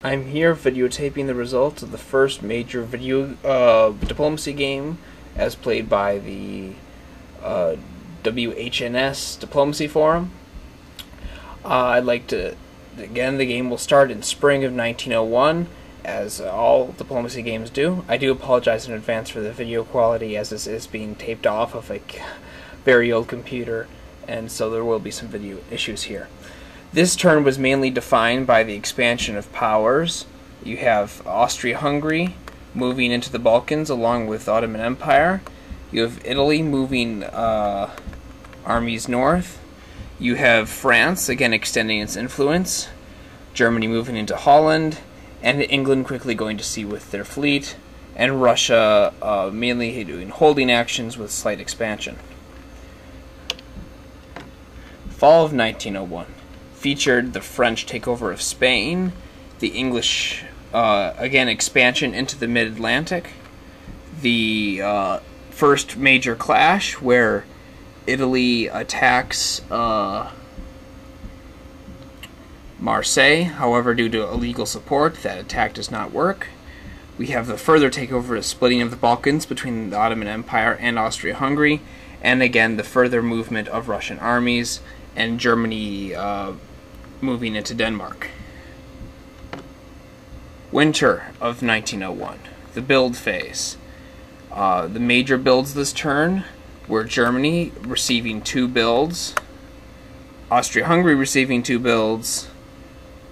I'm here videotaping the results of the first major video diplomacy game as played by the WHNS Diplomacy Forum. I'd like to, again, the game will start in spring of 1901, as all diplomacy games do. I do apologize in advance for the video quality, as this is being taped off of a very old computer, and so there will be some video issues here. This turn was mainly defined by the expansion of powers. You have Austria-Hungary moving into the Balkans along with the Ottoman Empire. You have Italy moving armies north. You have France, again extending its influence. Germany moving into Holland. And England quickly going to sea with their fleet. And Russia mainly doing holding actions with slight expansion. Fall of 1901. Featured the French takeover of Spain, the English, again, expansion into the mid-Atlantic, the first major clash where Italy attacks Marseille. However, due to illegal support, that attack does not work. We have the further takeover, the splitting of the Balkans between the Ottoman Empire and Austria-Hungary, and again, the further movement of Russian armies and Germany moving into Denmark. Winter of 1901. The build phase. The major builds this turn were Germany receiving 2 builds, Austria-Hungary receiving 2 builds,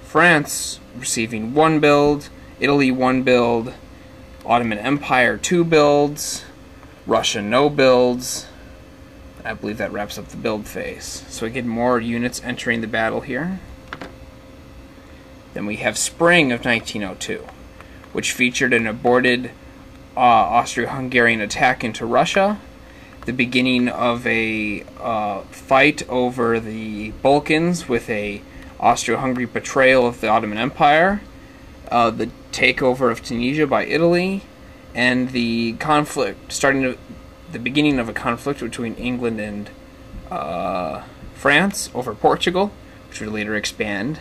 France receiving 1 build, Italy 1 build, Ottoman Empire 2 builds, Russia no builds. I believe that wraps up the build phase. So we get more units entering the battle here. Then we have spring of 1902, which featured an aborted Austro-Hungarian attack into Russia, the beginning of a fight over the Balkans with a Austro-Hungary betrayal of the Ottoman Empire, the takeover of Tunisia by Italy, and the conflict the beginning of a conflict between England and France over Portugal, which would later expand.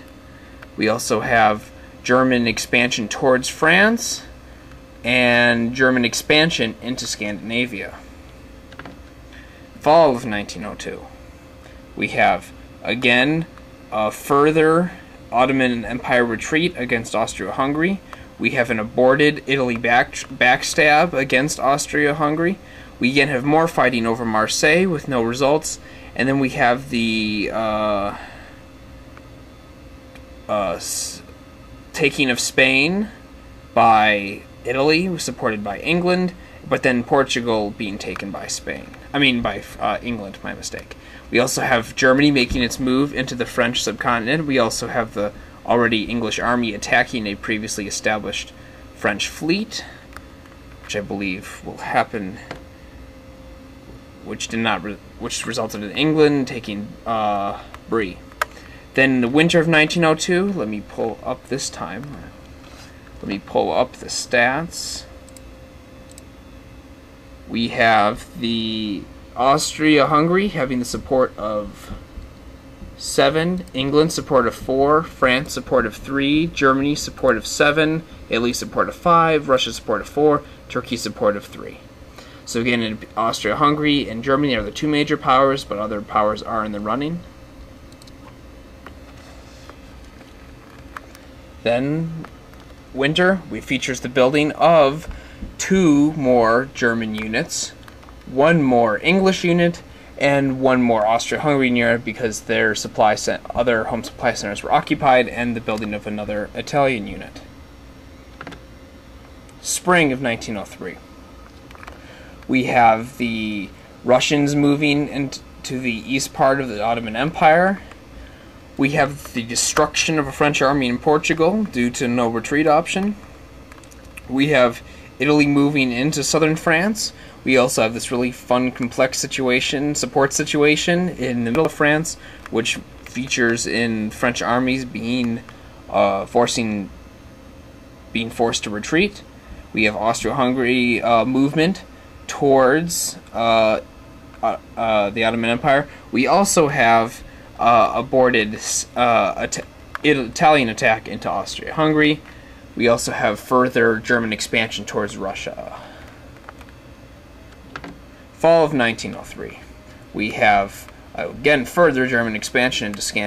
We also have German expansion towards France and German expansion into Scandinavia. Fall of 1902. We have, again, a further Ottoman Empire retreat against Austria-Hungary. We have an aborted Italy backstab against Austria-Hungary. We again have more fighting over Marseille with no results. And then we have the taking of Spain by Italy, supported by England, but then Portugal being taken by England, my mistake. We also have Germany making its move into the French subcontinent. We also have the already English army attacking a previously established French fleet, which I believe will happen, which resulted in England taking Brie. Then the winter of 1902, let me pull up this time. Let me pull up the stats. We have the Austria-Hungary having the support of 7, England support of 4, France support of 3, Germany support of 7, Italy support of 5, Russia support of 4, Turkey support of 3. So again, Austria-Hungary and Germany are the 2 major powers, but other powers are in the running. Then, winter, features the building of 2 more German units, 1 more English unit, and 1 more Austro-Hungarian unit because their other home supply centers were occupied, and the building of another Italian unit. Spring of 1903. We have the Russians moving into the east part of the Ottoman Empire. We have the destruction of a French army in Portugal due to no retreat option. We have Italy moving into southern France. We also have this really fun, complex support situation in the middle of France, which features in French armies being forced to retreat. We have Austro-Hungary movement towards the Ottoman Empire. We also have aborted Italian attack into Austria-Hungary, We also have further German expansion towards Russia. Fall of 1903. We have, again, further German expansion into Scandinavia.